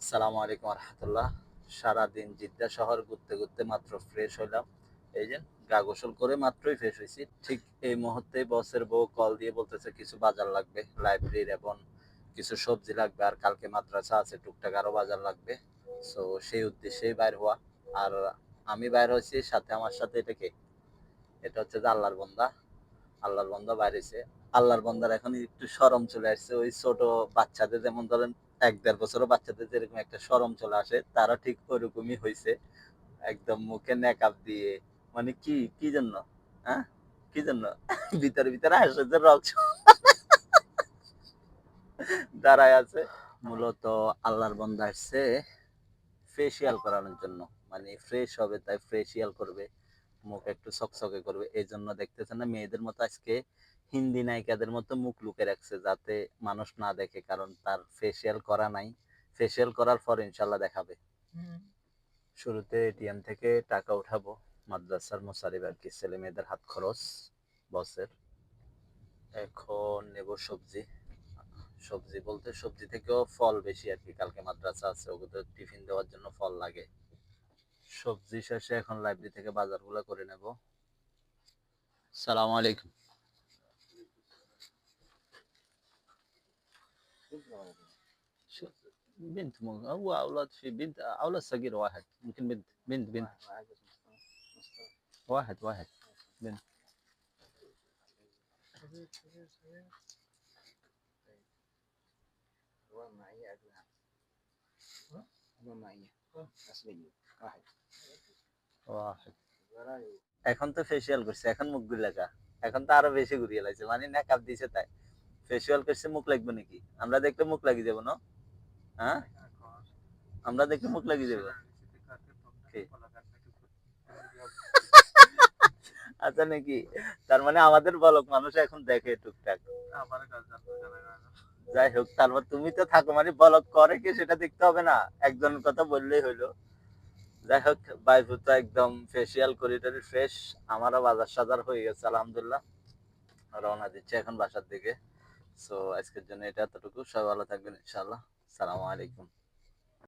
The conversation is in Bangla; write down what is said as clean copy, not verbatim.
আসসালামু আলাইকুম রহমতুল্লাহ। সারাদিন জিদ্দা শহর ঘুরতে ঘুরতে মাত্র ফ্রেশ হইলাম। এই যে গা গোসল করে মাত্রই ফ্রেশ হয়েছি। ঠিক এই মুহূর্তে বসের বউ কল দিয়ে বলতেছে কিছু বাজার লাগবে লাইব্রেরির, এবং কিছু সবজি লাগবে, আর কালকে মাদ্রাসা আছে, টুকটাক আরো বাজার লাগবে। সো সেই উদ্দেশ্যেই বাইর হওয়া। আর আমি বাইর হয়েছি, সাথে আমার সাথে এটা হচ্ছে যে আল্লাহর বান্দা বাইরেছে। আল্লাহর বান্দার এখন একটু শরম চলে আসছে, ওই ছোট বাচ্চাদের যেমন ধরেন 1-1.5 বছরের বাচ্চাদের যেরকম একটা শরম চলে আসে, তারা ঠিক ওরকমই হয়েছে। একদম মুখে নেকাব দিয়ে, মানে কি কি জন্য, হ্যাঁ কি জন্য ভিতরে ভিতরে আসে যে রক্ত দাঁড়ায় আছে। মূলত আল্লাহর বান্দা আসছে ফেসিয়াল করানোর জন্য, মানে ফ্রেশ হবে তাই ফেসিয়াল করবে, মুখ একটু চকচকে করবে। এই জন্য দেখতেছেন না, মেয়েদের মতো আজকে হিন্দি নায়িকাদের মতো মুখ লুকে রাখছে, যাতে মানুষ না দেখে, কারণ তার ফেসিয়াল করা নাই। ফেসিয়াল করার পর ইনশাল্লাহ দেখাবে। শুরুতে এটিএম থেকে টাকা উঠাবো, মাদ্রাসার মোসারিব আর কি, ছেলে মেয়েদের হাত খরচ বসের। এখন নেব সবজি। সবজি বলতে সবজি থেকেও ফল বেশি আর কি, কালকে মাদ্রাসা আছে, ওদের টিফিন দেওয়ার জন্য ফল লাগে। সবজি শেষে এখন লাইব্রেরি থেকে বাজারগুলো করে নেব। সালাম আলাইকুম। شو بنت هو اولاد، في بنت اولاد صغير واحد، يمكن بنت واحد بنت. واحد এখন তো ফেসিয়াল করছে, এখন মুখ লাগা, এখন তো আরো বেশি ঘুরিয়ে লাগছে, মানে মেকআপ দিছে তাই। ফেসিয়াল করছে, মুখ লাগবে নাকি? আমরা দেখতে মুখ লাগিয়ে দেবো না? হ্যাঁ, আমরা দেখতে মুখ লাগিয়ে দেবো। আচ্ছা নাকি? তার মানে আমাদের বলক মানুষ এখন দেখে টুকটাক। যাই হোক, তারপর তুমি তো থাকো, মানে বলক করে কি সেটা দেখতে হবে না, একজনের কথা বললেই হইলো। যাই হোক, বাইফু তো একদম ফেসিয়াল করিডোরে ফ্রেশ। আমারও বাজার সাজার হয়ে গেছে আলহামদুলিল্লাহ। রওনা দিচ্ছে এখন বাসার দিকে। সো আজকের জন্য এটা এতটুকু। সবাই ভালো থাকবেন ইনশাআল্লাহ। সালামু আলাইকুম।